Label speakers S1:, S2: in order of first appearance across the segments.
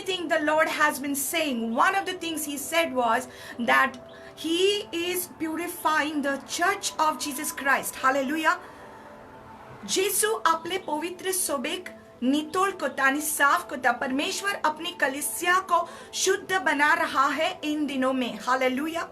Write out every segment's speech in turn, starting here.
S1: many things the Lord has been saying. One of the things he said was that he is purifying the church of Jesus Christ. Hallelujah. यीशु अपने पवित्र सोबेक नितोल को तानी साफ को ता परमेश्वर अपनी कलीसिया को शुद्ध बना रहा है इन दिनों में. Hallelujah.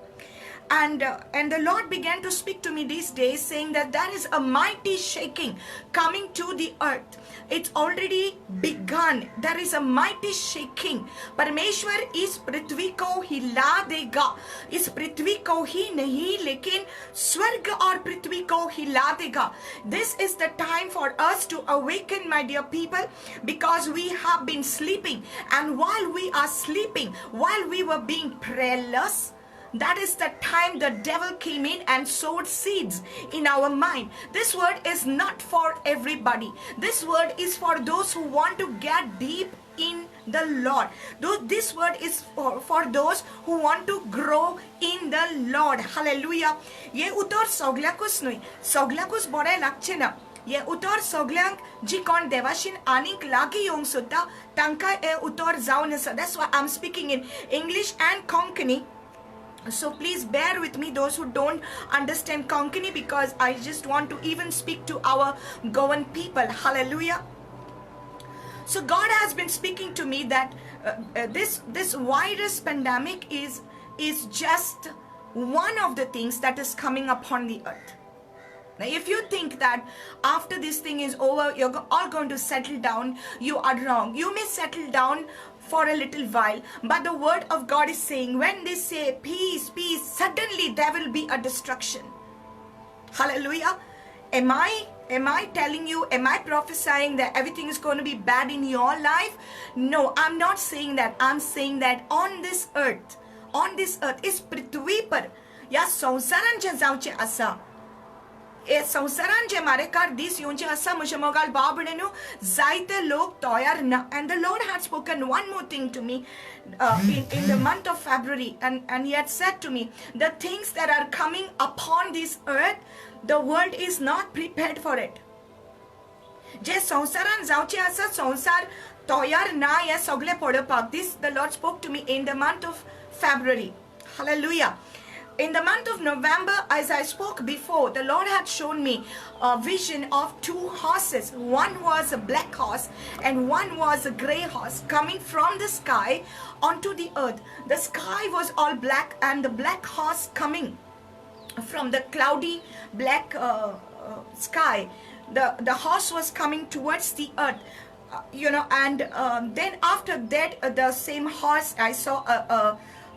S1: And the Lord began to speak to me these days, saying that there is a mighty shaking coming to the earth. It's already begun. There is a mighty shaking. परमेश्वर इस पृथ्वी को हिला देगा. इस पृथ्वी को ही नहीं लेकिन स्वर्ग और पृथ्वी को हिला देगा. This is the time for us to awaken, my dear people, because we have been sleeping, and while we are sleeping, while we were being prayerless, that is the time the devil came in and sowed seeds in our mind. This word is not for everybody. This word is for those who want to get deep in the Lord. This word is for those who want to grow in the Lord. Hallelujah. ये उतर सगळ्याकूच न्हय, सगळ्याकूच बरें लागचें ना. ये उतर सगळ्यांक जी कोण देवाशीन आनीक लागीं येवंक सोदता तांकां हे उतर जावन आसा. That's why I'm speaking in English and Konkani. So please bear with me, those who don't understand Konkani, because I just want to even speak to our Goan people. Hallelujah. So God has been speaking to me that this virus pandemic is just one of the things that is coming upon the earth. Now, if you think that after this thing is over, you're all going to settle down, you are wrong. You may settle down for a little while, but the word of God is saying, when they say peace, peace, suddenly there will be a destruction. Hallelujah. Am I telling you, am I prophesying that everything is going to be bad in your life? No, I'm not saying that. I'm saying that on this earth, is prithvi par ya संसारान जे जावचे आसा, ए संसारान जे मारे car दीस येवचे आसा म्हजे मोगाल भाव भयणीनो, जायते लोक तयार ना. And the Lord had spoken one more thing to me in the month of February, and he had said to me, the things that are coming upon this earth, the world is not prepared for it. जे संसारान जावचे आसा, संसार तयार ना हे सगळे पळोवपाक. This the Lord spoke to me in the month of February. Hallelujah. In the month of November, as I spoke before, the Lord had shown me a vision of two horses. One was a black horse and one was a gray horse coming from the sky onto the earth. The sky was all black and the black horse coming from the cloudy black sky. The horse was coming towards the earth. And then after that, the same horse, I saw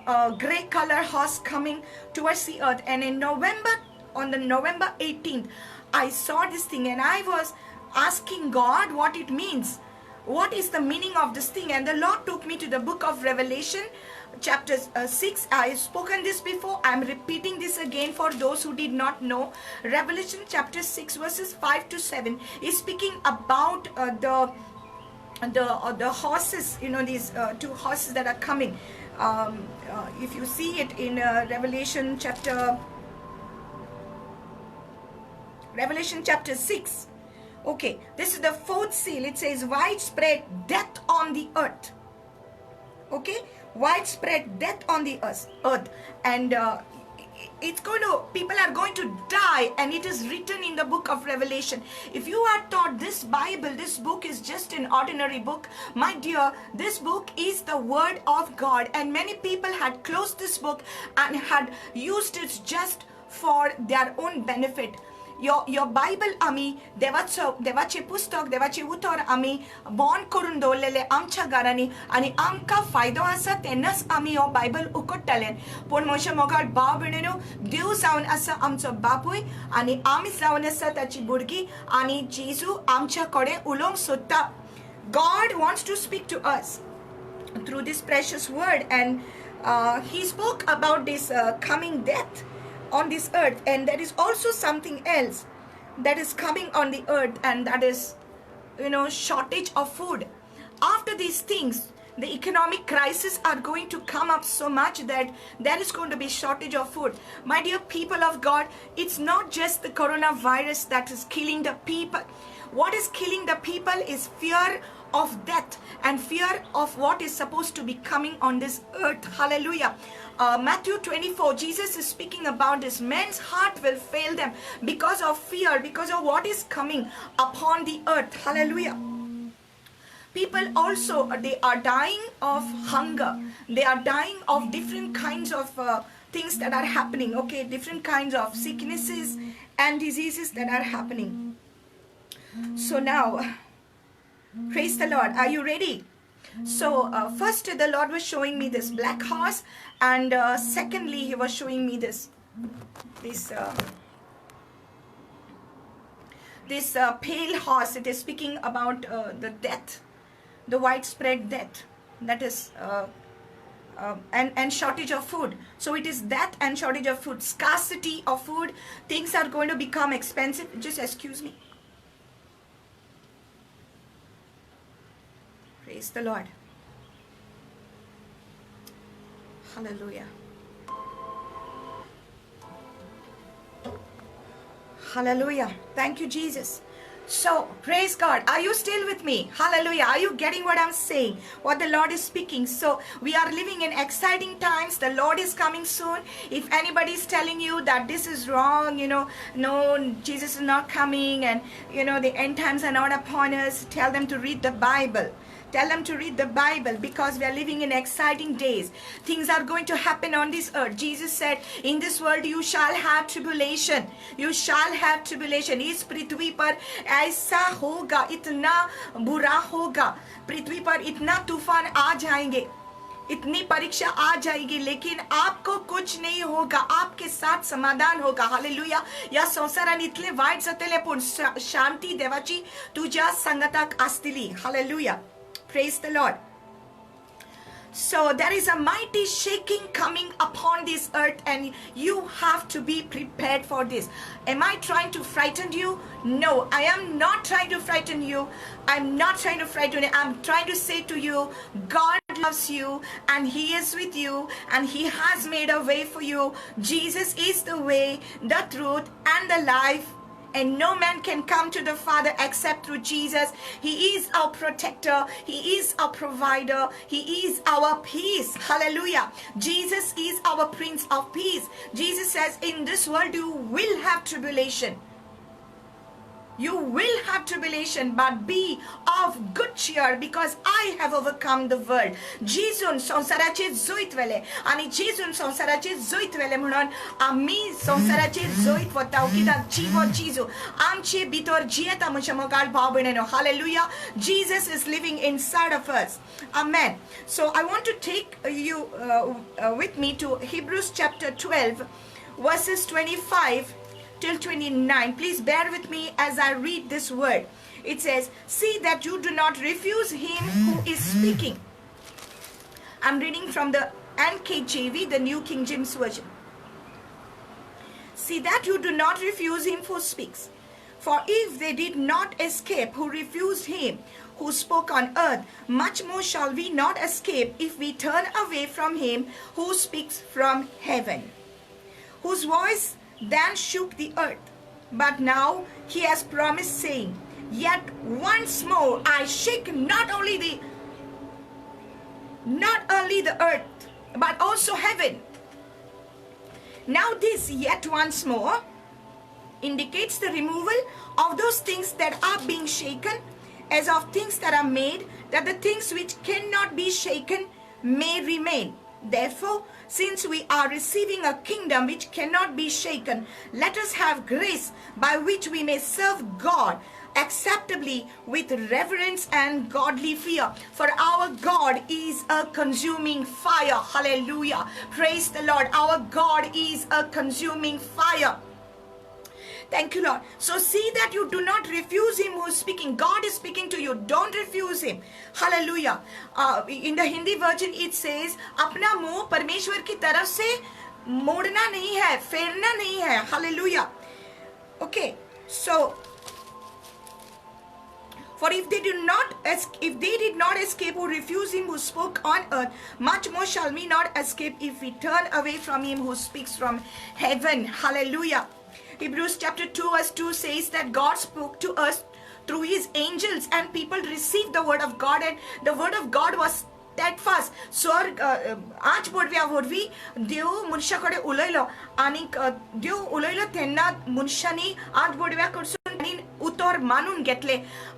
S1: a gray color horse coming towards the earth. And in on the November 18th, I saw this thing and I was asking God what it means. What is the meaning of this thing? And the Lord took me to the book of Revelation, chapter 6. I have spoken this before. I am repeating this again for those who did not know. Revelation chapter 6 verses 5 to 7 is speaking about the horses, these two horses that are coming. If you see it in Revelation chapter 6, okay, this is the fourth seal. It says widespread death on the earth. Okay, widespread death on the earth, and people are going to die, and it is written in the book of Revelation. If you are taught this Bible, this book is just an ordinary book, my dear, this book is the word of God, and many people had closed this book and had used it just for their own benefit. Your Bible आम्ही देवाचे पुस्तक, देवाचे उतर आम्ही bond करून दवरलेले आमच्या घरांनी, आणि आमकां फायदो आसा तेन्नाच आम्ही हो बायबल उगडटाले. पूण म्हज्या मोगाळ भाव भयणीनो, देव जावन आसा आमचो बापूय, आणि आमी जावन आसा ताची भुरगीं, आणि जेजू आमच्या कडेन उलोवंक सोदता. God wants to speak to us through this precious word, and he spoke about this coming death on this earth. And there is also something else that is coming on the earth, and that is shortage of food. After these things, the economic crisis are going to come up so much that there is going to be shortage of food. My dear people of God, it's not just the coronavirus that is killing the people. What is killing the people is fear of death and fear of what is supposed to be coming on this earth. Hallelujah. Matthew 24, Jesus is speaking about this. Men's heart will fail them because of fear, because of what is coming upon the earth. Hallelujah. People also, they are dying of hunger. They are dying of different kinds of things that are happening. Okay, different kinds of sicknesses and diseases that are happening. So now, praise the Lord. Are you ready? So first the Lord was showing me this black horse, and secondly he was showing me this pale horse. It is speaking about the death, the widespread death, that is and shortage of food. So it is death and shortage of food, scarcity of food. Things are going to become expensive. Just excuse me. Praise the Lord. Hallelujah. Hallelujah. Thank you, Jesus. So, praise God. Are you still with me? Hallelujah. Are you getting what I'm saying? What the Lord is speaking? So, we are living in exciting times. The Lord is coming soon. If anybody is telling you that this is wrong, no, Jesus is not coming, and, the end times are not upon us, tell them to read the Bible. Tell them to read the Bible, because we are living in exciting days. Things are going to happen on this earth. Jesus said, in this world you shall have tribulation. You shall have tribulation. इस पृथ्वी पर ऐसा होगा, इतना बुरा होगा. पृथ्वी पर इतना तूफान आ जाएंगे, इतनी परीक्षा आ जाएगी, लेकिन आपको कुछ नहीं होगा. आपके साथ समाधान होगा. हालेलुया. या संसारान इतले वाईट जातले पण शांती देवाची तुझ्या संगताक असतली. Hallelujah. Praise the Lord. So there is a mighty shaking coming upon this earth, and you have to be prepared for this. Am I trying to frighten you? No, I am not trying to frighten you. I'm not trying to frighten you. I'm trying to say to you, God loves you, and He is with you, and He has made a way for you. Jesus is the way, the truth, and the life. And no man can come to the Father except through Jesus. He is our protector. He is our provider. He is our peace. Hallelujah. Jesus is our Prince of Peace. Jesus says, in this world you will have tribulation. You will have tribulation, but be of good cheer, because I have overcome the world. जिजून संसाराचे जोईत वेले, आणि जिजून संसाराचे जोईत वेले म्हणून आम्ही संसाराचे जोईत वताव, कित्याक जीवो जिजू आमचे भितर जियेता म्हजे मोगाळ भाव भयणीनो. Hallelujah. Jesus is living inside of us. Amen. So I want to take you with me to Hebrews chapter 12, verses 25 till 29. Please bear with me as I read this word. It says, see that you do not refuse him who is speaking. I'm reading from the NKJV, the New King James Version. See that you do not refuse him who speaks. For if they did not escape who refused him who spoke on earth, much more shall we not escape if we turn away from him who speaks from heaven, whose voice then shook the earth. But now he has promised, saying, yet once more I shake not only the earth, but also heaven. Now this yet once more indicates the removal of those things that are being shaken, as of things that are made, that the things which cannot be shaken may remain. Therefore, since we are receiving a kingdom which cannot be shaken, let us have grace by which we may serve God acceptably with reverence and godly fear. For our God is a consuming fire. Hallelujah. Praise the Lord. Our God is a consuming fire. Thank you, Lord. So see that you do not refuse him who is speaking. God is speaking to you. Don't refuse him. Hallelujah. In the Hindi version it says, अपना मुंह परमेश्वर की तरफ से मोड़ना नहीं है, फेरना नहीं है. Hallelujah. Okay. So, for if they did not escape who refused him who spoke on earth, much more shall we not escape if we turn away from him who speaks from heaven. Hallelujah. Hebrews chapter 2 verse 2 says that God spoke to us through his angels, and people received the word of God, and the word of God was steadfast. स्वर्ग आज बोडव्या वरवी देव मनशाकडे उलयलो, आणि देव उलयलो तेन्ना मनशांनी आज बोडव्या कडसून उतर मानून घेतले,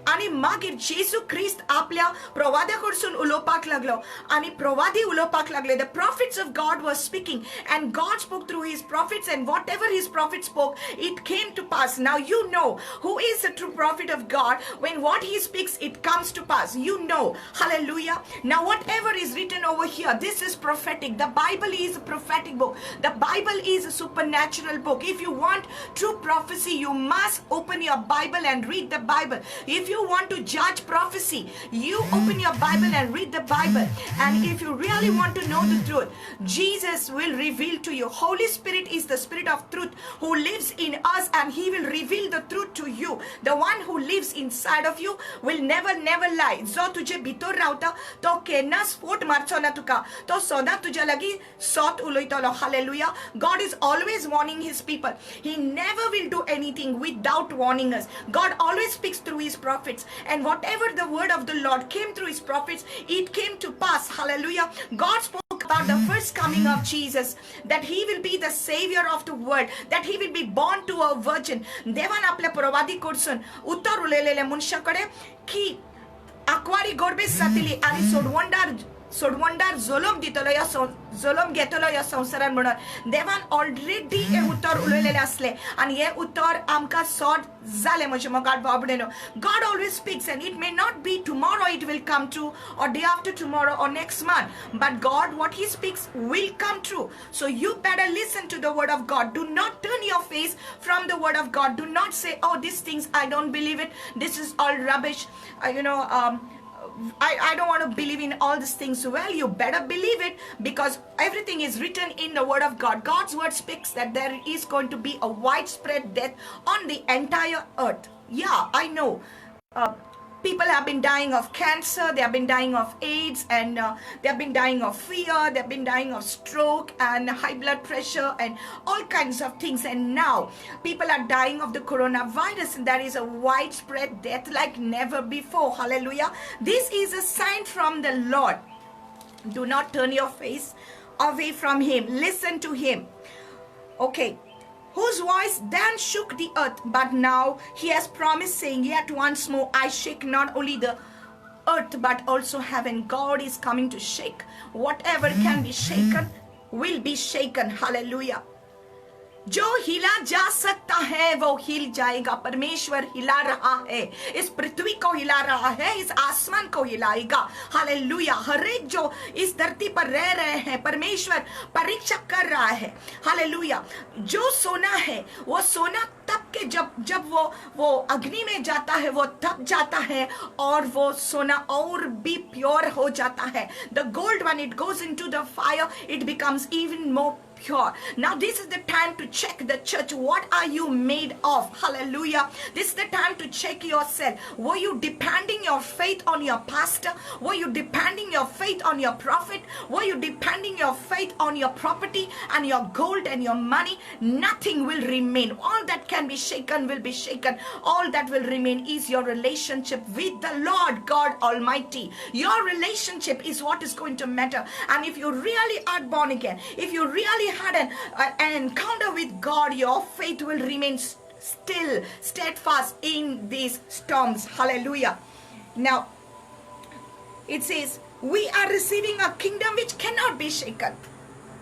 S1: आणि मागीर जेसू ख्रिस्त आपल्या प्रवाद्या कडसून उलोवपाक लागलो, आणि प्रवादी उलोवपाक लागले. The prophets of God were speaking, and God spoke through his prophets, and whatever his prophets spoke, it came to pass. Now you know who is the true prophet of God. When what he speaks, it comes to pass. You know. Hallelujah. Now whatever is written over here, this is prophetic. The Bible is a prophetic book. The Bible is a supernatural book. If you want true prophecy, you must open your Bible and read the Bible. If you want to judge prophecy, you open your Bible and read the Bible. And if you really want to know the truth, Jesus will reveal to you. Holy Spirit is the Spirit of truth who lives in us, and he will reveal the truth to you. The one who lives inside of you will never lie. जो तुझे भितर रावता तो केन्ना स्फोट मारचो ना तुका, तो सदां तुझ्या लागीं सत उलयतलो. Hallelujah. God is always warning his people. He never will do anything without warning us. God always speaks through his prophets, and whatever the word of the Lord came through his prophets, it came to pass. Hallelujah. God spoke about the first coming of Jesus, that he will be the savior of the world, that he will be born to a virgin. देवान आपल्या प्रवादी कडसून उत्तर उलयलेल्या मनशाकडे की आकवारी गोरबेस जातली आणि सोडवंडार जोलम दितलो या जोलम घेतलो या संवसारान म्हणून देवान ऑलरेडी हे उत्तर उलयलेले असले, आणि हे उत्तर आमकां सॉर्ट जाले. म्हजे मोगाट बाबडेनो, God always speaks, and it may not be tomorrow it will come true, or day after tomorrow, or next month, but God, what he speaks will come true. So you better listen to the word of God. Do not turn your face from the word of God. Do not say, oh, these things I don't believe it, this is all rubbish, I don't want to believe in all these things. Well, you better believe it, because everything is written in the word of God. God's word speaks that there is going to be a widespread death on the entire earth. Yeah, I know. People have been dying of cancer, they have been dying of AIDS, and they have been dying of fear, they have been dying of stroke and high blood pressure and all kinds of things. And now people are dying of the coronavirus, and there is a widespread death like never before. Hallelujah. This is a sign from the Lord. Do not turn your face away from him. Listen to him. Okay. Whose voice then shook the earth, but now he has promised, saying, yet once more I shake not only the earth but also heaven. God is coming to shake. Whatever can be shaken will be shaken. Hallelujah. जो हिला जा सकता है वो हिल जाएगा. परमेश्वर हिला रहा है, इस पृथ्वी को हिला रहा है, इस आसमान को हिलाएगा. हालेलुया. हर एक जो इस धरती पर रह रहे हैं, परमेश्वर परीक्षा कर रहा है. हालेलुया. जो सोना है वो सोना तब के जब वो अग्नि में जाता है वो तप जाता है, और वो सोना और भी प्योर हो जाता है. The gold, when it goes into the fire, it becomes even more pure. Now this is the time to check the church. What are you made of? Hallelujah. This is the time to check yourself. Were you depending your faith on your pastor? Were you depending your faith on your prophet? Were you depending your faith on your property and your gold and your money? Nothing will remain. All that can be shaken will be shaken. All that will remain is your relationship with the Lord God Almighty. Your relationship is what is going to matter. And if you really are born again, if you really had an encounter with God, your faith will remain still, steadfast in these storms. Hallelujah. Now, it says, we are receiving a kingdom which cannot be shaken.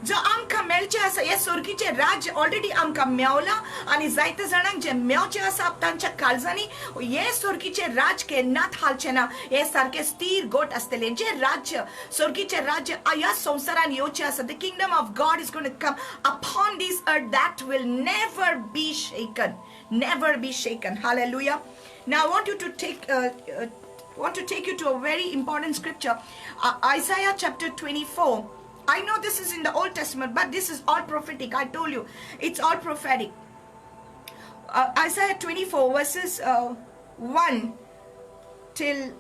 S1: जो आमकां मेळचें आसा, हे स्वर्गीचें राज्य already आमकां मेवलां, आनी जायते जाणांक जे मेवचें आसा तांच्या काळजांनी हे स्वर्गीचें राज्य केन्नाच हालचें ना. हे सारकें स्थिर गोट आसतलें. जे राज्य, स्वर्गीचें राज्य ह्या संवसारान येवचें आसा, the kingdom of God is going to come upon this earth, that will never be shaken. Never be shaken. Hallelujah. Now I want you to take you to a very important scripture, Isaiah chapter 24. I know this is in the Old Testament, but this is all prophetic. I told you, it's all prophetic. Isaiah 24 verses 1 till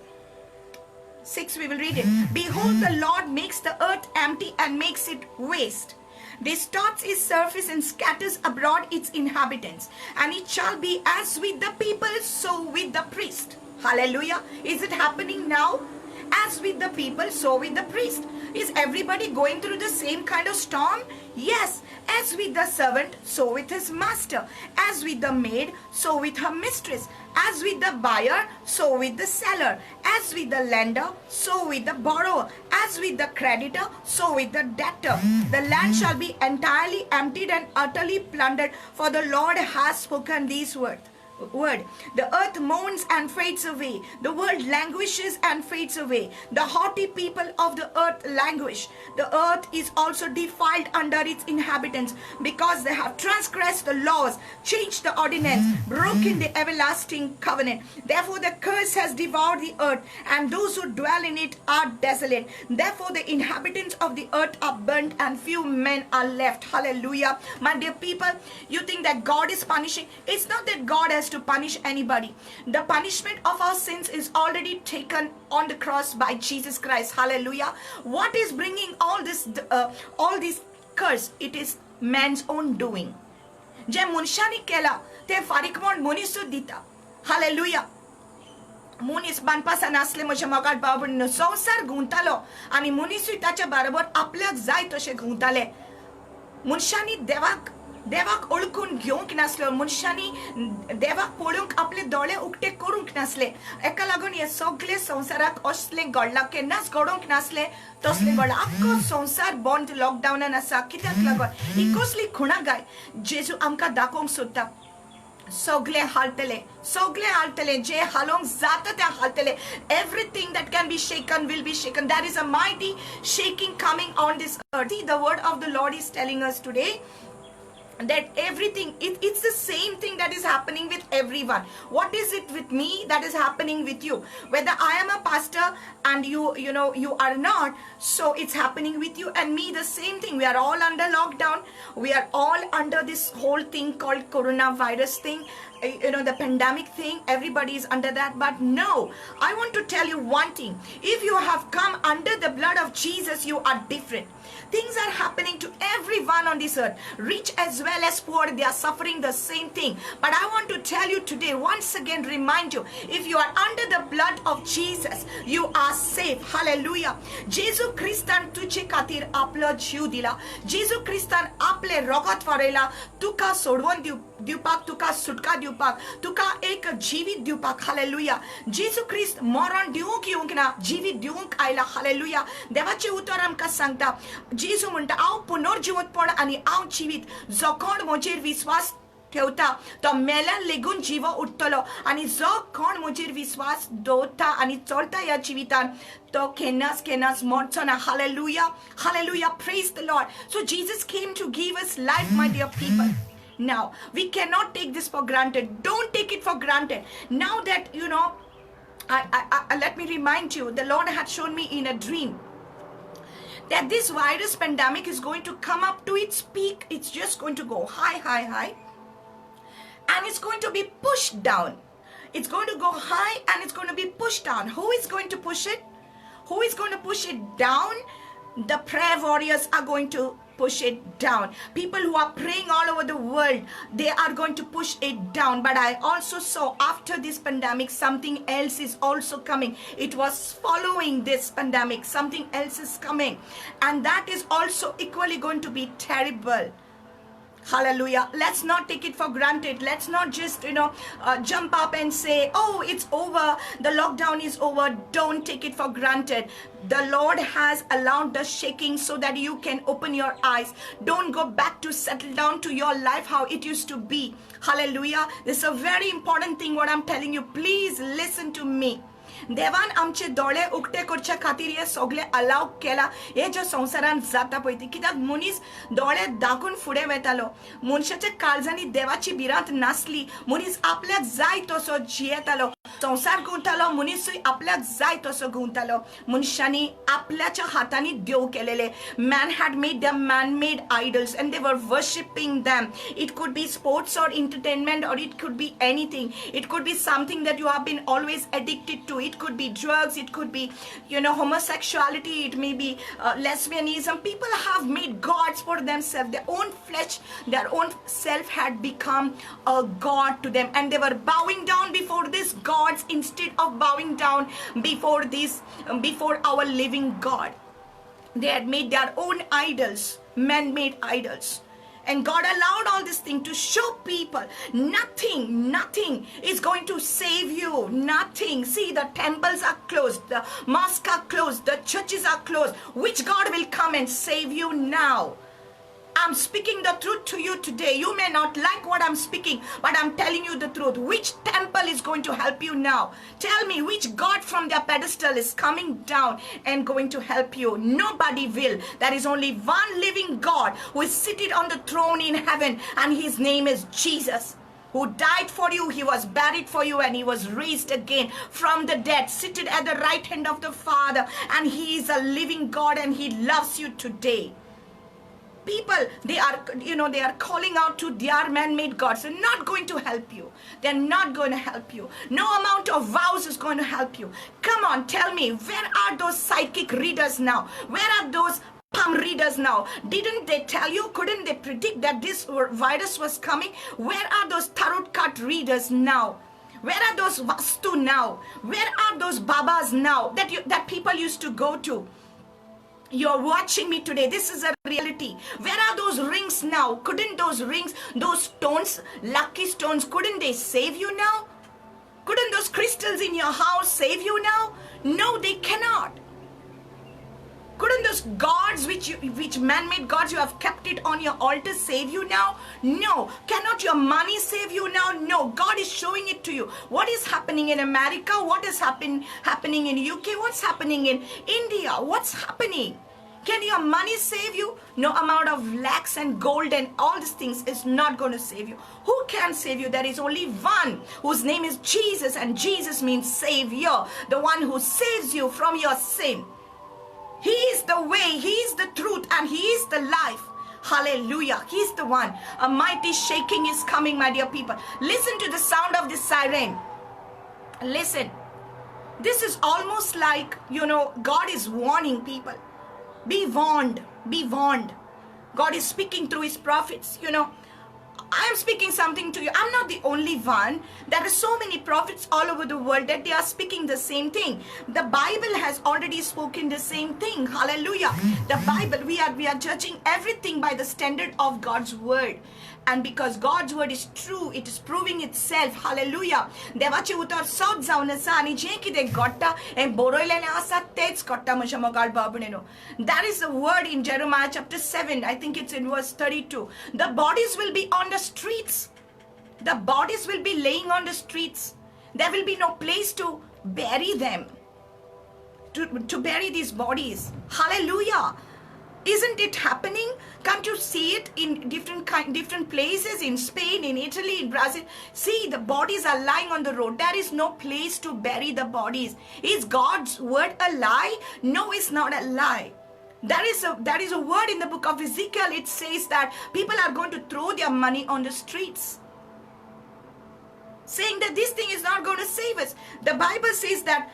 S1: 6, we will read it. Behold, the Lord makes the earth empty and makes it waste. distorts its surface and scatters abroad its inhabitants. And it shall be as with the people, so with the priest. Hallelujah. Is it happening now? As with the people, so with the priest. Is everybody going through the same kind of storm? Yes. As with the servant, so with his master. As with the maid, so with her mistress. As with the buyer, so with the seller. As with the lender, so with the borrower. As with the creditor, so with the debtor. The land shall be entirely emptied and utterly plundered, for the Lord has spoken these words. The earth mourns and fades away. The world languishes and fades away. The haughty people of the earth languish. The earth is also defiled under its inhabitants, because they have transgressed the laws, changed the ordinance, broken the everlasting covenant. Therefore the curse has devoured the earth, and those who dwell in it are desolate. Therefore the inhabitants of the earth are burnt, and few men are left. Hallelujah. My dear people, you think that God is punishing? It's not that God has to punish anybody. The punishment of our sins is already taken on the cross by Jesus Christ. Hallelujah. What is bringing all this curse? It is man's own doing. जे मनशाने केला ते फारीकमोड मनीसच दिता. Hallelujah. मनीस बांदपासान असले म्हज्या मोगाट बाबडीनो संवसार गुंतालो आनी मनीसूय ताच्या बरोबर आपल्याक जाय तशें गुंताले. मनशांनी देवाक ओळखून घेवंक नासलो. मनशांनी देवाक पळोवंक आपले दोळे उक्ते करूंक नासले. एका लागून हे सगळे संवसाराक असलें घडलां. केन्नाच घडोवंक नासलें तसलें घडलां. आख्खो संवसार बंद लॉकडावनान आसा. कित्याक लागून? ही कसली खुणागाय जेजू आमकां दाखोवंक सोदता. सगळे हालतले जे हालोंक जाता ते हालतले. Everything that can be shaken will be shaken. There is a mighty shaking coming on this earth. See, the word of the Lord is telling us today that everything, it's the same thing that is happening with everyone. What is it with me that is happening with you? Whether I am a pastor and you are not, so it's happening with you and me, the same thing. We are all under lockdown. We are all under this whole thing called coronavirus thing, the pandemic thing. Everybody is under that. But no, I want to tell you one thing. If you have come under the blood of Jesus, you are different. Things are happening to everyone on this earth, rich as well as poor. They are suffering the same thing. But I want to tell you today, once again remind you, if you are under the blood of Jesus, you are safe. Hallelujah. Jesu Christan तुझे खातीर आपलो जीव दिला. जेजू क्रिस्तान आपले रगत वारयला तुका सोडवून दिवपाक, तुका सुटका दिवपाक, तुका एक जीवित दिवपाक. हालेलुया. जेजू क्रिस्त मरण दिवंक येवंक ना, जीवित दिवंक आयला. हालेलुया. देवाचे उतर आमकां सांगता. जेजू म्हणटा हांव पुनर्जीवतपण आनी हांव जीवित. जो कोण म्हजेर विश्वास ठेवता तो मेल्या लेगून जीव उठतलो आनी जो कोण म्हजेर विश्वास दवरता आनी चलता ह्या जिवितान तो केन्नाच मरचो ना. Hallelujah. Hallelujah. Praise the Lord. So Jesus came to give us life, my dear people. Now, we cannot take this for granted. Don't take it for granted. Now that, let me remind you, the Lord had shown me in a dream that this virus pandemic is going to come up to its peak. It's just going to go high. And it's going to be pushed down. It's going to go high and it's going to be pushed down. Who is going to push it? Who is going to push it down? The prayer warriors are going to push it down. People who are praying all over the world, they are going to push it down. But I also saw after this pandemic, something else is also coming. It was following this pandemic. Something else is coming. And that is also equally going to be terrible. Hallelujah. Let's not take it for granted. Let's not just, jump up and say, oh, it's over. The lockdown is over. Don't take it for granted. The Lord has allowed the shaking so that you can open your eyes. Don't go back to settle down to your life how it used to be. Hallelujah. This is a very important thing what I'm telling you. Please listen to me. देवान आमचे दोळे उक्ते करच्या खातीर हे सगळे अलाव केला. हे जो संवसारान जाता पळय ती कित्याक मनीस दोळे दाखून फुडें वतालो. मनशाच्या काळजांनी देवाची भिरांत नासली. मनीस आपल्याक जाय तसो जियेतालो. संसार गुंतालो. मनीसूय आपल्याक जाय तसो गुंतालो. मनशांनी आपल्याच्या हातांनी देव केलेले. Man had made them man-made idols and they were worshipping them. It could be sports or entertainment or it could be anything. It could be something that you have been always addicted to it. it could be drugs, it could be, homosexuality, it may be lesbianism. People have made gods for themselves. Their own flesh, their own self had become a god to them, and they were bowing down before these gods instead of bowing down before our living God. They had made their own idols, man-made idols. And God allowed all this thing to show people nothing is going to save you. Nothing. See, the temples are closed, the mosques are closed, the churches are closed. Which God will come and save you now? I'm speaking the truth to you today. You may not like what I'm speaking, but I'm telling you the truth. Which temple is going to help you now? Tell me, which God from their pedestal is coming down and going to help you? Nobody will. There is only one living God who is seated on the throne in heaven, and his name is Jesus, who died for you, he was buried for you, and he was raised again from the dead, seated at the right hand of the Father, and he is a living God, and he loves you today. People, they are calling out to their man-made gods. They're not going to help you. They're not going to help you. No amount of vows is going to help you. Come on, tell me, where are those psychic readers now? Where are those palm readers now? Didn't they tell you? Couldn't they predict that this virus was coming? Where are those tarot card readers now? Where are those vastu now? Where are those babas now that people used to go to? You're watching me today. This is a reality. Where are those rings now? Couldn't those rings, those stones, lucky stones, couldn't they save you now? Couldn't those crystals in your house save you now? No, they cannot. Couldn't those gods, which man-made gods you have kept it on your altar, save you now? No. Cannot your money save you now? No. God is showing it to you. What is happening in America? What is happening in UK? What's happening in India? What's happening? Can your money save you? No amount of lakhs and gold and all these things is not going to save you. Who can save you? There is only one whose name is Jesus, and Jesus means Savior, the one who saves you from your sin. He is the way, he is the truth, and he is the life. Hallelujah. He is the one. A mighty shaking is coming, my dear people. Listen to the sound of the siren. Listen. This is almost like, God is warning people. Be warned. Be warned. God is speaking through his prophets. I am speaking something to you. I'm not the only one. There are so many prophets all over the world that they are speaking the same thing. The Bible has already spoken the same thing. Hallelujah. The Bible, we are judging everything by the standard of God's word. And because God's word is true, it is proving itself. Hallelujah. देवाचे उतर सब जाऊन असा आणि जे कितें घडटा हें बरयलेलें आसा तेच घडटा म्हज्या मोगाळ बाबणेनो. That is the word in Jeremiah chapter 7. I think it's in verse 32. The bodies will be on the streets. The bodies will be laying on the streets. There will be no place to bury them. To bury these bodies. Hallelujah. Isn't it happening? Can't you see it in different places, in Spain, in Italy, in Brazil? See, the bodies are lying on the road. There is no place to bury the bodies. Is God's word a lie? No, it's not a lie. There is a word in the book of Ezekiel. It says that people are going to throw their money on the streets, saying that this thing is not going to save us. The Bible says that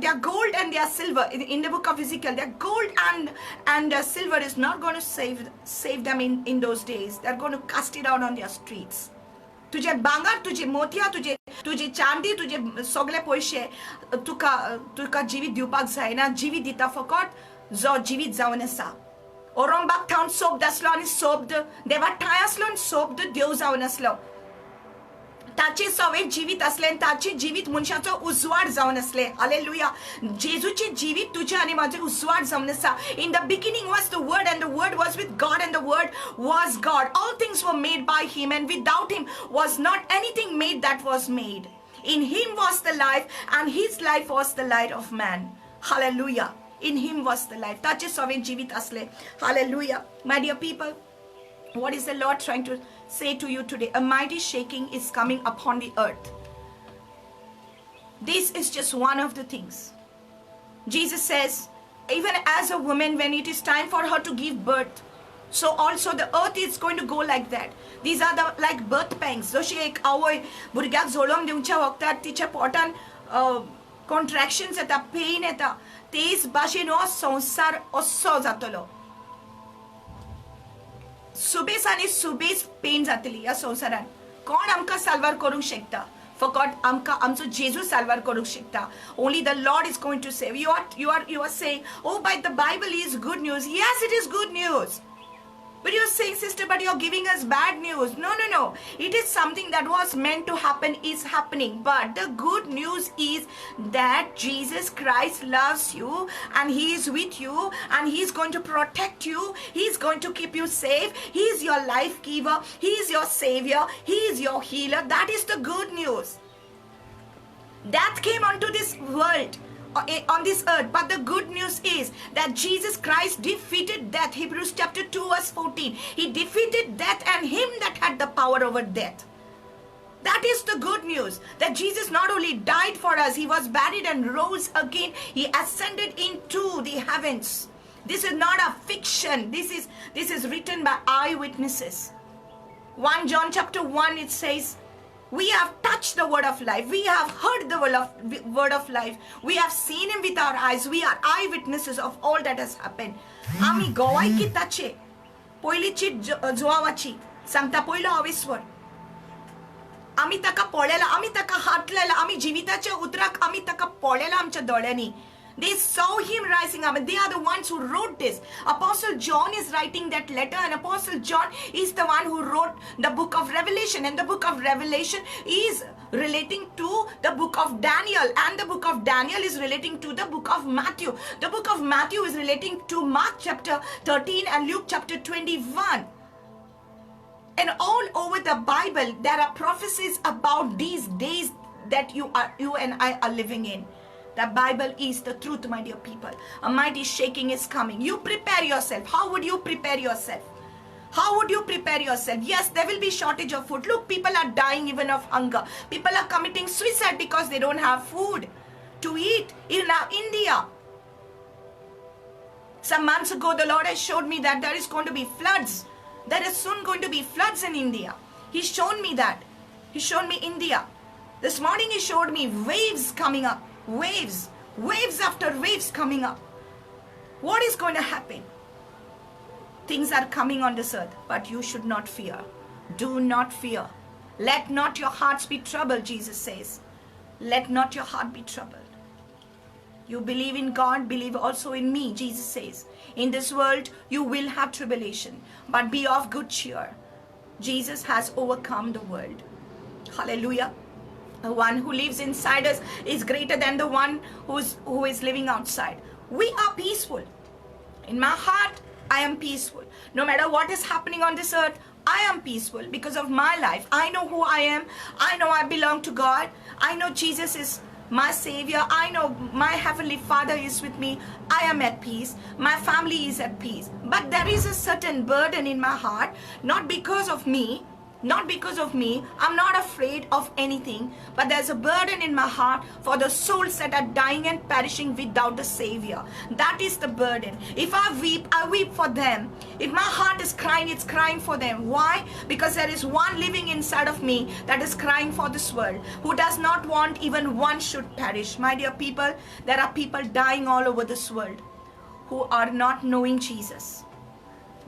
S1: their gold and their silver, in the book of Ezekiel, their gold and silver is not going to save them in those days. They're going to cast it out on their streets. तुझे भांगर, तुझे मोतिया, तुझे चांदी, तुझे सगळे पैसे तुका जीवित दिवपाक जायना. जीवित दिता फकत जो जीवित जावन आसा. ओरंबाक थावन सोबद आसलो आनी सोबद देवा ठाय आसलो आनी सोबद देव जावन आसलो. ताचे सवे जीवित असले आणि ताचे जीवित मनशाचो उजवाड जावन असले. हालेलुया. जेजूचे जीवित तुझे आणि माझे उजवाड जावन आसा. In the beginning was the word, and the word was with God, and the word was God. All things were made by him, and without him was not anything made that was made. In him was the life, and his life was the light of man. Hallelujah. In him was the life. ताचे सवे जीवित असले. Hallelujah. My dear people, what is the Lord trying to say to you today? A mighty shaking is coming upon the earth. This is just one of the things. Jesus says, even as a woman, when it is time for her to give birth, so also the earth is going to go like that. These are the like birth pangs. जशी एक आवय भुरग्याक झोळोम दिवच्या वक्तार तिच्या पोटान कॉन्ट्रॅक्शन्स येता, pen येता, तेच भाशेन हो संसार असो जातलो. सुबेस आनी सुबेस पेन जातली ह्या संवसारान. कोण आमकां साल्वार करूंक शकता? फकत आमकां आमचो जेजू साल्वार करूंक शकता. Only the Lord is going to save. You are saying, oh, but the Bible is good news. Yes, it is good news. But you're saying, sister, but you're giving us bad news. No. It is something that was meant to happen is happening. But the good news is that Jesus Christ loves you and He is with you and He is going to protect you. He is going to keep you safe. He is your life giver. He is your savior. He is your healer. That is the good news. Death came onto this world, on this earth, but the good news is that Jesus Christ defeated death. Hebrews chapter 2 verse 14. He defeated death and Him that had the power over death. That is the good news, that Jesus not only died for us, He was buried and rose again. He ascended into the heavens. This is not a fiction. This is written by eyewitnesses. 1 John chapter 1, it says, we have touched the word of life. We have heard the word of life. We have seen Him with our eyes. We are eyewitnesses of all that has happened. आम्ही गवाही ताचे पयलीची जोवाची सांगता पयलो हांवेस्वर. आम्ही ताका पळयला, आम्ही ताका हात लायला, आम्ही जिविताच्या उतराक आम्ही ताका पळयला आमच्या दोळ्यांनी. They saw Him rising up, and they are the ones who wrote this. Apostle John is writing that letter, and Apostle John is the one who wrote the book of Revelation, and the book of Revelation is relating to the book of Daniel, and the book of Daniel is relating to the book of Matthew. The book of Matthew is relating to Mark chapter 13 and Luke chapter 21. And all over the Bible, there are prophecies about these days that you and I are living in. The Bible is the truth, my dear people. A mighty shaking is coming. You prepare yourself. How would you prepare yourself? How would you prepare yourself? Yes, there will be shortage of food. Look, people are dying even of hunger. People are committing suicide because they don't have food to eat in India. Some months ago, the Lord has showed me that there is going to be floods. There is soon going to be floods in India. He's shown me that. He showed me India. This morning He showed me waves coming up. Waves after waves coming up. What is going to happen? Things are coming on this earth, but you should not fear. Do not fear. Let not your hearts be troubled, Jesus says. Let not your heart be troubled. You believe in God, believe also in me, Jesus says. In this world, you will have tribulation, but be of good cheer. Jesus has overcome the world. Hallelujah. The one who lives inside us is greater than the one who is living outside. We are peaceful. In my heart, I am peaceful. No matter what is happening on this earth, I am peaceful because of my life. I know who I am. I know I belong to God. I know Jesus is my Savior. I know my Heavenly Father is with me. I am at peace. My family is at peace. But there is a certain burden in my heart, not because of me. I'm not afraid of anything, but there's a burden in my heart for the souls that are dying and perishing without the Savior. That is the burden. If I weep for them. If my heart is crying, it's crying for them. Why? Because there is one living inside of me that is crying for this world, who does not want even one should perish. My dear people, there are people dying all over this world who are not knowing Jesus.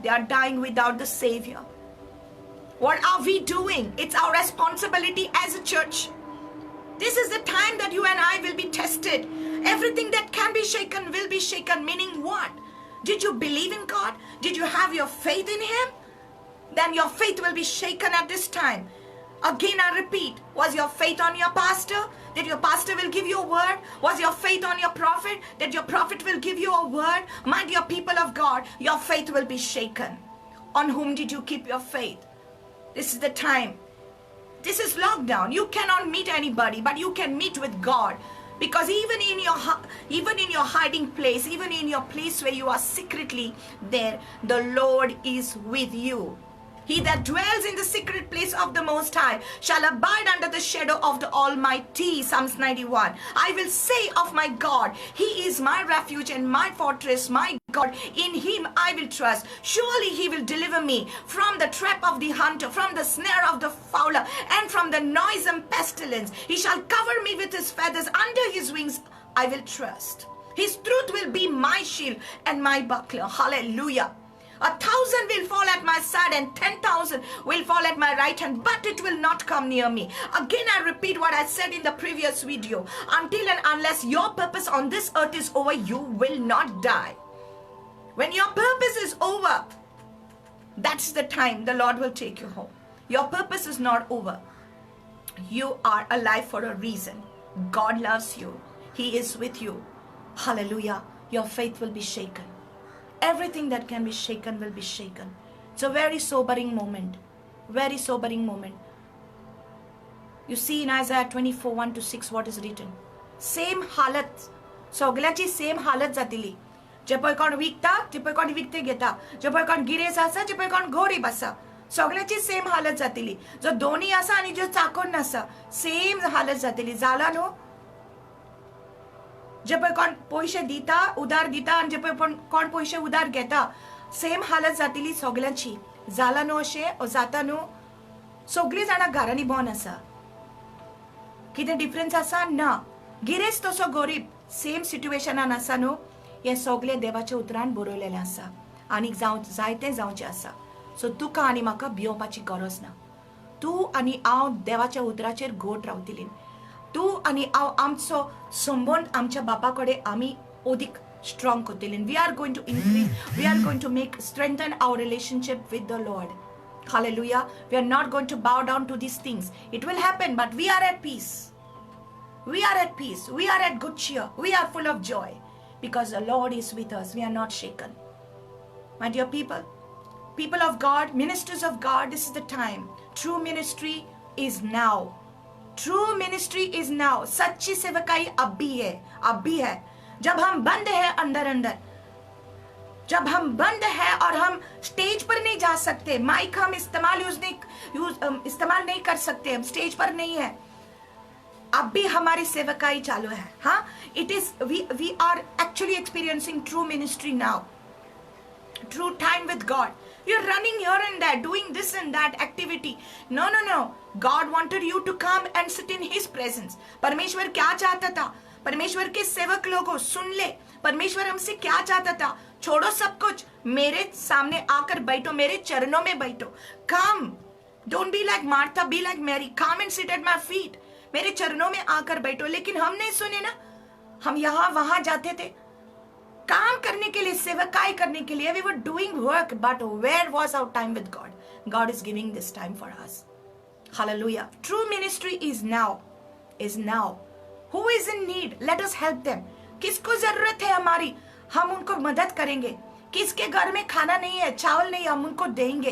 S1: They are dying without the Savior. What are we doing? It's our responsibility as a church. This is the time that you and I will be tested. Everything that can be shaken will be shaken. Meaning what? Did you believe in God? Did you have your faith in Him? Then your faith will be shaken at this time. Again, I repeat, was your faith on your pastor? That your pastor will give you a word? Was your faith on your prophet? That your prophet will give you a word? My dear people of God, your faith will be shaken. On whom did you keep your faith? This is the time. This is lockdown. You cannot meet anybody, but you can meet with God. Because even in your hiding place, even in your place where you are secretly there, the Lord is with you. He that dwells in the secret place of the Most High shall abide under the shadow of the Almighty. Psalms 91. I will say of my God, He is my refuge and my fortress, my God. In Him I will trust. Surely He will deliver me from the trap of the hunter, from the snare of the fowler, and from the noisome pestilence. He shall cover me with His feathers. Under His wings I will trust. His truth will be my shield and my buckler. Hallelujah. 1,000 will fall at my side and 10,000 will fall at my right hand, but it will not come near me. Again, I repeat what I said in the previous video. Until and unless your purpose on this earth is over, you will not die. When your purpose is over, that's the time the Lord will take you home. Your purpose is not over. You are alive for a reason. God loves you. He is with you. Hallelujah. Your faith will be shaken. Everything that can be shaken will be shaken. It's a very sobering moment. Very sobering moment. You see in Isaiah 24, 1-6 what is written. Same halat. सगळ्याची same हालत जातली. जे पळय कोण विकता जे पळय कोण विकते घेता जे पळय कोण गिरेस आसा जे पळय कोण गरीब आसा सगळ्याची सेम हालत जातली. जो दोन्ही आसा आणि जो चाकोन आसा सेम हालत जातली. जाला न्हू. जे पळय कोण पैसे दिता उधार दिता आणि जे पळय कोण पैसे उधार घेता सेम हालत जातली सगळ्यांची. जाला न्हू अशें जाता न्हू. सगळीं जाणां घरांनी बॉन आसा. कितें डिफरन्स आसा ना. गिरेस्त तसो गरीब सेम सिट्युएशनान आसा न्हू. हे सगळे देवाच्या उतरान बरयलेलें आसा आनी जायतें जावचें आसा. सो तुका आनी म्हाका भिवपाची गरज ना. तूं आनी हांव देवाच्या उतराचेर घोट रावतलीं. तूं आनी हांव आमचो संबंद आमच्या बापा कडेन आमी ओदीक strong kotilin. We are going to increase. We are going to strengthen our relationship with the Lord. Hallelujah. We are not going to bow down to these things. It will happen, but we are at peace. We are at peace. We are at good cheer. We are full of joy because the Lord is with us. We are not shaken. My dear people, people of God, ministers of God, this is the time. True ministry is now. True ministry is now. सच्ची सेवकाई अभी है. जब हम बंद है अंदर, जब हम बंद है और हम स्टेज पर नहीं जा सकते, माइक हम इस्तेमाल नहीं कर सकते, हम स्टेज पर नहीं है, अब भी हमारी सेवकाई चालू है. हाँ, it is we are actually experiencing true ministry now. True time with God. You're running here and there, doing this and that activity. No. God wanted you to come and sit in His presence. परमेश्वर क्या चाहता था? परमेश्वर के सेवक लोगों सुन ले. परमेश्वर हमसे क्या चाहता था? छोड़ो सब कुछ, मेरे सामने आकर बैठो, मेरे चरणों में बैठो. Come, don't be like Martha, be like Mary. Come and sit at my feet. मेरे चरणों में आकर बैठो. लेकिन हम नहीं सुने ना. हम यहाँ वहां जाते थे काम करने के लिए, सेवकाई करने के लिए. We were doing work, but where was our time with God? God is giving this time for us. Hallelujah. True ministry is now. Who is in need? Let us help them. किसको जरूरत है हमारी, हम उनको मदद करेंगे. किसके घर में खाना नहीं है, चावल नहीं, हम उनको देंगे.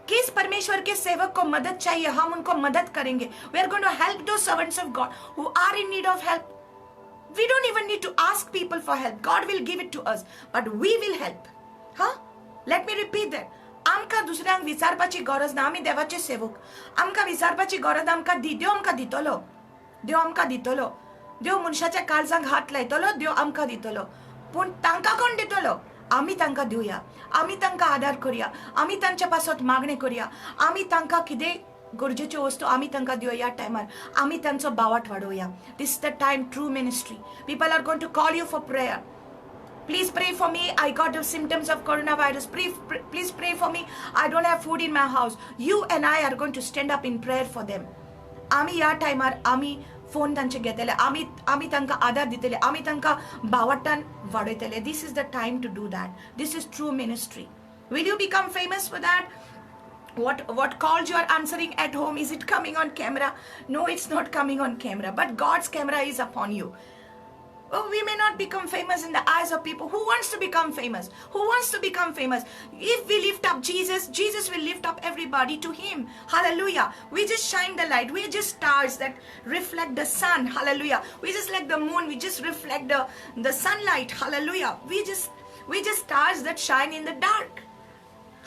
S1: किस परमेश्वर के सेवक को मदद चाहिए, हम उनको मदद करेंगे. We are going to help those servants of God who are in need of help. We don't even need to ask people for help. God will give it to us, but we will help. Huh? Let me repeat that. आमका दुसऱ्यांक विचारपाची गरज ना. आमी देवाचे सेवक. आमका विचारपाची गरज आमका देव आमका दितलो. देव आमका दितलो. देव मनशाच्या काळजांक हात लायतलो. देव आमका दितलो. पण तांका कोण दितलो? आमी तांका दिवया. आमी तांका आदार करूया. आमी तांच्या पासत मागणी करूया. आमी तांका कितें गरजेच्यो वस्तू आमी तांका दिवया. ह्या टायमार आमी तांचो बावट वाडोवया. This is the time. True ministry. People are going to call you for prayer. Please pray for me. I got the symptoms of coronavirus. Please pray for me. I don't have food in my house. You and I are going to stand up in prayer for them. आमी ह्या टायमार आमी phone तांचे घेतले. आमी तांकां आदार दितले. आमी तांकां बावटान वाडयतले. This is the time to do that. This is true ministry. Will you become famous for that? What calls you are answering at home? Is it coming on camera? No, it's not coming on camera. But God's camera is upon you. Oh, we may not become famous in the eyes of people. Who wants to become famous? Who wants to become famous? If we lift up Jesus, Jesus will lift up everybody to Him. Hallelujah. We just shine the light. We are just stars that reflect the sun. Hallelujah. We just like the moon. We just reflect the sunlight. Hallelujah. We just stars that shine in the dark.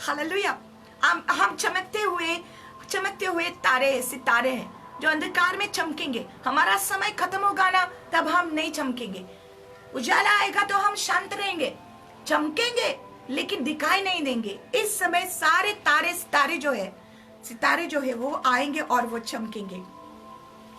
S1: Hallelujah. हम चमकते हुए तारे सितारे हैं जो अंधकार में चमकेंगे। हमारा समय खत्म होगा ना, तब हम नहीं चमकेंगे। उजाला आएगा तो हम शांत रहेंगे, चमकेंगे लेकिन दिखाई नहीं देंगे। इस समय सारे सितारे जो है वो आएंगे और वो चमकेंगे।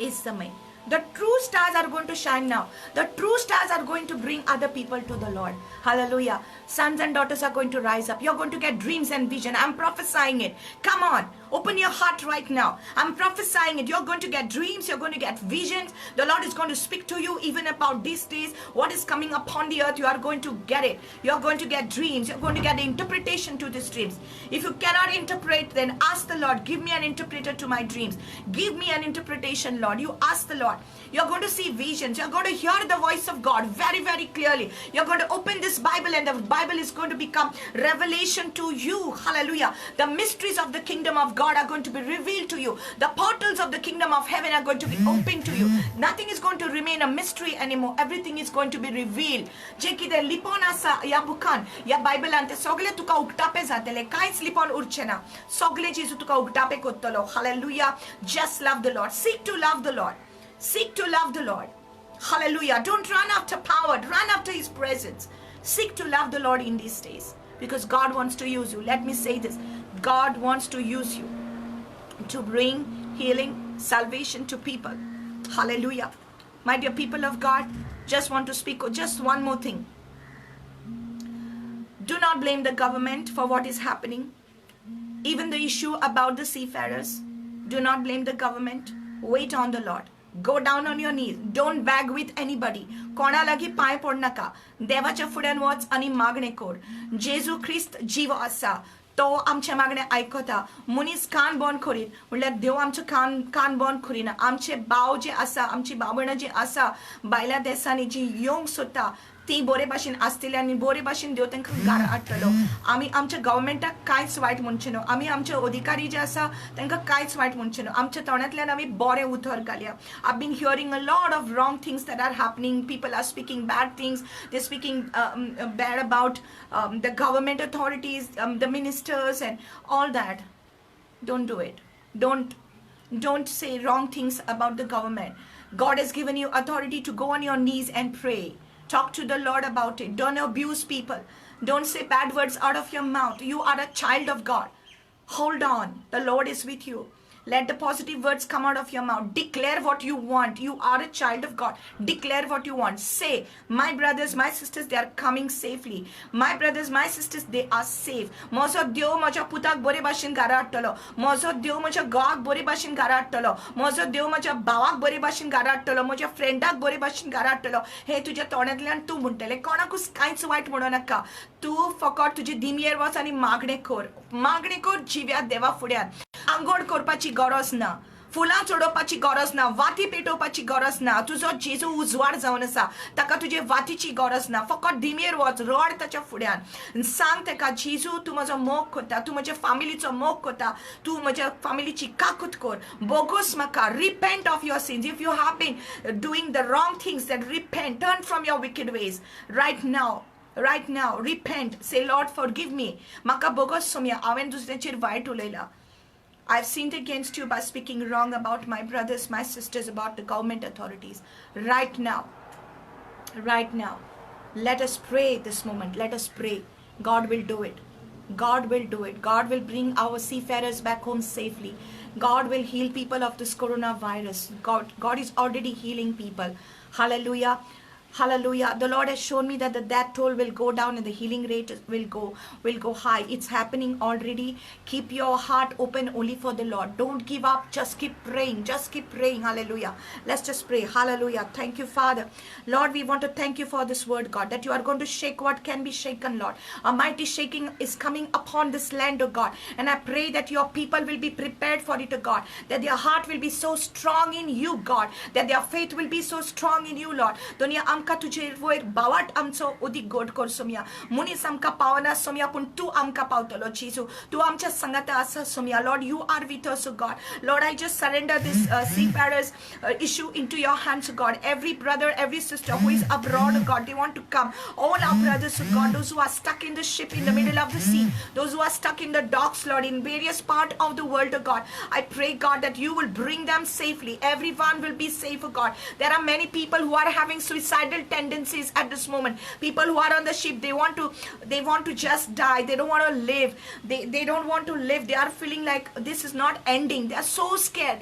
S1: इस समय the true stars are going to shine now. The true stars are going to bring other people to the Lord. Hallelujah. Sons and daughters are going to rise up. You're going to get dreams and vision. I'm prophesying it. Come on, open your heart right now. I'm prophesying it. You're going to get dreams. You're going to get visions. The Lord is going to speak to you even about these days. What is coming upon the earth, you are going to get it. You're going to get dreams. You're going to get the interpretation to these dreams. If you cannot interpret, then ask the Lord, give me an interpreter to my dreams. Give me an interpretation, Lord. You ask the Lord. You're going to see visions. You're going to hear the voice of God very, very clearly. You're going to open this Bible and the Bible is going to become revelation to you. Hallelujah. The mysteries of the kingdom of God are going to be revealed to you. The portals of the kingdom of heaven are going to be opened to you. Nothing is going to remain a mystery anymore. Everything is going to be revealed. जे कितें लिपोन आसा या बुकान या बायबलान ते सगळे तुका उगटापे जातले. कांयच लिपोन उरचे ना. सगळे जेजू तुका उगटापे कोत्तलो. Hallelujah. Just love the Lord. Seek to love the Lord. Seek to love the Lord. Hallelujah. Don't run after power. Run after His presence. Seek to love the Lord in these days. Because God wants to use you. Let me say this. God wants to use you to bring healing, salvation to people. Hallelujah. My dear people of God, just want to speak just one more thing. Do not blame the government for what is happening. Even the issue about the seafarers. Do not blame the government. Wait on the Lord. Go down on your knees. Don't beg with anybody. कोणालागी पाय पड नाका. देवाच्या फुड्यान वच आनी मागणे कर. जेजू ख्रिस्त जीव आसा. तो आमचे मागणे आयकता. मनीस कान बंद करीत म्हणल्यार देव आमचे कान बंद करिना. आमचे भाव जे आसा, आमची भावणां जी आसा भायल्या देशांनी जी येवंक सोदता ती बरे भाशेन आसतली आनी बरे भाशेन देव तांकां घरा हाडटलो. आमी आमच्या गव्हर्मेंटाक कांयच वायट म्हणचे न्हू. आमी आमचे अधिकारी जे आसा तांकां कांयच वायट म्हणचे न्हू. आमच्या तोंडांतल्यान आमी बरें उतर घालया. I've been hearing a lot of wrong things that are happening. People are speaking bad things. They're speaking bad about the government authorities, the ministers and all that. Don't do it. Don't say wrong things about the government. God has given you authority to go on your knees and pray. Talk to the Lord about it. Don't abuse people. Don't say bad words out of your mouth. You are a child of God. Hold on. The Lord is with you. Let the positive words come out of your mouth. Declare what you want. You are a child of God. Declare what you want. Say, my brothers, my sisters, they are coming safely. My brothers, my sisters, they are safe. Mozo Deo moja putak bore bashin gara hattalo. Mozo Deo moja gawak bore bashin gara hattalo. Mozo Deo moja bawak bore bashin gara hattalo. Moja friendak bore bashin gara hattalo. He तुझ्या तोंडांतल्यान तू म्हणटले कोणाकूच कांयच वायट म्हणू नाका. तू फकत तुजी दिमेर वच आनी मागणे कर जिव्या देवा फुड्यान. आंघोळ करपाची गरज ना. फुलां चडोवपाची गरज ना. वाती पेटोवपाची गरज ना. तुजो जेजू उजवाड जावन आसा. ताका तुजे वातीची गरज ना. फकत दिमेर वच, रड ताच्या फुड्यान. सांग ताका जेजू तूं म्हजो मोग करता. तूं म्हज्या फॅमिलीचो मोग करता. तूं म्हज्या फॅमिलीची काकूट कर. बोगोस म्हाका. Repent of your sins. If you have been doing the wrong things, then repent. Turn from your wicked ways. Right now, repent. Say, Lord, forgive me. म्हाका बोगोस सोम्या. हांवें दुसऱ्याचेर वायट उलयलां. I've sinned against you by speaking wrong about my brothers, my sisters, about the government authorities. Right now, let us pray this moment. Let us pray. God will do it. God will do it. God will bring our seafarers back home safely. God will heal people of this coronavirus. God is already healing people. Hallelujah. Hallelujah. The Lord has shown me that the death toll will go down and the healing rate will go high. It's happening already. Keep your heart open only for the Lord. Don't give up. Just keep praying. Just keep praying. Hallelujah. Let's just pray. Hallelujah. Thank you, Father. Lord, we want to thank you for this word, God, that you are going to shake what can be shaken, Lord. A mighty shaking is coming upon this land, oh God. And I pray that your people will be prepared for it, oh God. That their heart will be so strong in you, God. That their faith will be so strong in you, Lord. Dunia आमकां तुजे वयर बावाट आमचो उदीक गोड कर सोमया मुनीस आमकां पावना सोमया पूण तूं आमकां पावतलो जेजू तूं आमच्या संगाता आसा सोमया lord you are with us god lord I just surrender this seafarers issue into your hands God every brother every sister who is abroad God they want to come all our brothers God those who are stuck in the ship in the middle of the sea those who are stuck in the docks Lord in various part of the world God I pray God that you will bring them safely everyone will be safe God there are many people who are having suicidal tendencies at this moment people who are on the ship they want to just die they don't want to live they don't want to live they are feeling like this is not ending they are so scared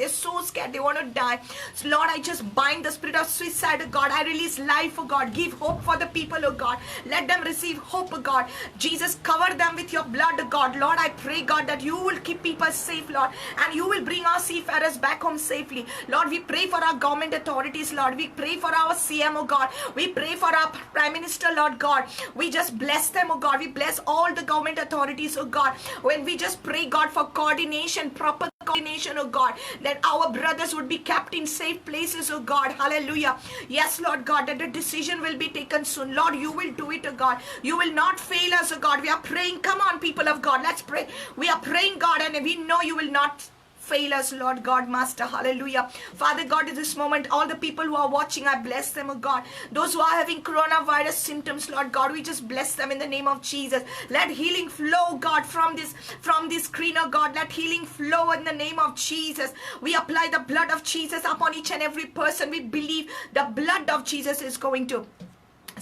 S1: they want to die so Lord I just bind the spirit of suicide God I release life God give hope for the people God let them receive hope God Jesus cover them with your blood God Lord I pray God that you will keep people safe Lord and you will bring our seafarers back home safely Lord we pray for our government authorities Lord we pray for our CM God we pray for our Prime Minister Lord God we just bless them God we bless all the government authorities God when we just pray God for coordination proper coordination God that our brothers would be kept in safe places God hallelujah yes Lord God that the decision will be taken soon Lord you will do it God you will not fail us God we are praying come on people of God let's pray we are praying God and we know you will not fail us Lord God Master hallelujah Father God in this moment all the people who are watching I bless them God those who are having coronavirus symptoms Lord God we just bless them in the name of Jesus let healing flow God from this screen God let healing flow in the name of Jesus we apply the blood of Jesus upon each and every person we believe the blood of Jesus is going to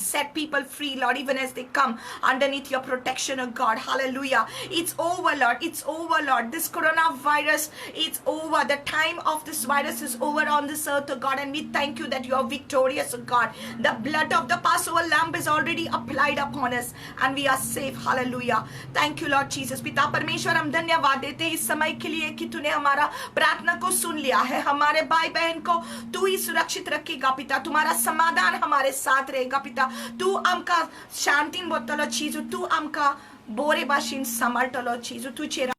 S1: set people free Lord even as they come underneath your protection God hallelujah it's over Lord this coronavirus it's over the time of this virus is over on this earth God and we thank you that you are victorious God the blood of the Passover lamb is already applied upon us and we are safe hallelujah thank you Lord Jesus पिता परमेश्वर हम धन्यवाद देते हैं इस समय के लिए कि तूने हमारा प्रार्थना को सुन लिया है हमारे भाई बहन को तू ही सुरक्षित रखेगा पिता तुम्हारा समाधान हमारे साथ रहेगा पिता तू आमका शांतीन बोतलो चीजू तू आमका बोरे बाशीन समर्टलो चीजू तू चेरा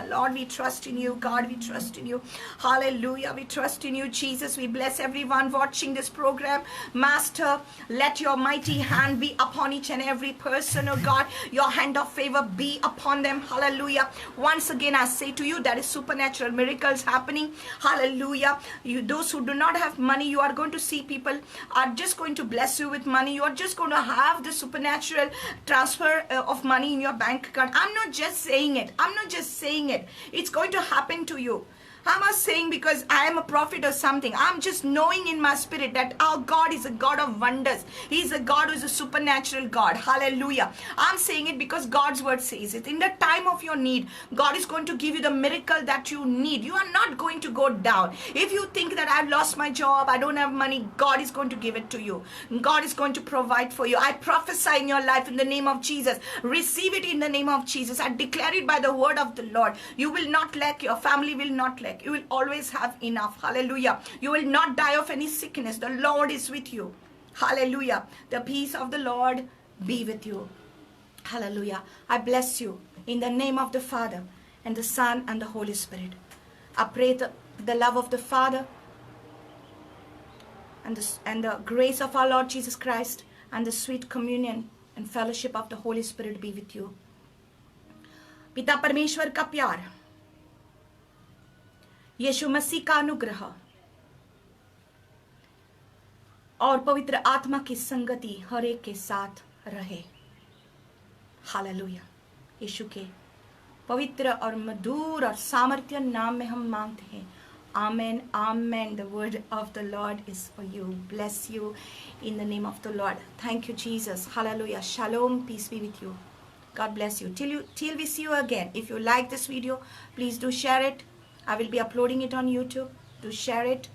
S1: Lord we trust in you God we trust in you hallelujah we trust in you Jesus we bless everyone watching this program Master let your mighty hand be upon each and every person oh God your hand of favor be upon them hallelujah once again I say to you that is supernatural miracles happening hallelujah those who do not have money you are going to see people are just going to bless you with money you are just going to have the supernatural transfer of money in your bank account I'm not just saying it it's going to happen to you I'm not saying because I am a prophet or something. I'm just knowing in my spirit that our God is a God of wonders. He's a God who is a supernatural God. Hallelujah. I'm saying it because God's word says it. In the time of your need, God is going to give you the miracle that you need. You are not going to go down. If you think that I've lost my job, I don't have money, God is going to give it to you. God is going to provide for you. I prophesy in your life in the name of Jesus. Receive it in the name of Jesus. I declare it by the word of the Lord. You will not lack. Your family will not lack. You will always have enough. Hallelujah. You will not die of any sickness. The Lord is with you. Hallelujah. The peace of the Lord be with you. Hallelujah. I bless you in the name of the Father and the Son and the Holy Spirit. I pray the love of the Father and the grace of our Lord Jesus Christ and the sweet communion and fellowship of the Holy Spirit be with you. पिता परमेश्वर का प्यार, यीशु मसीह का अनुग्रह और पवित्र आत्मा की संगति हर एक के साथ रहे. हालेलुया. यीशु के पवित्र और मधुर और सामर्थ्य नाम में हम मांगते हैं. Amen. Amen. The word of the Lord is for you. Bless you in the name of the Lord. Thank you, Jesus. Hallelujah. Shalom. Peace be with you. God bless you. Till we see you again. If you like this video, please do share it. I will be uploading it on YouTube. Do share it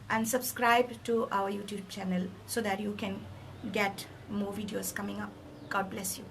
S1: and subscribe to our YouTube channel so that you can get more videos coming up. God bless you.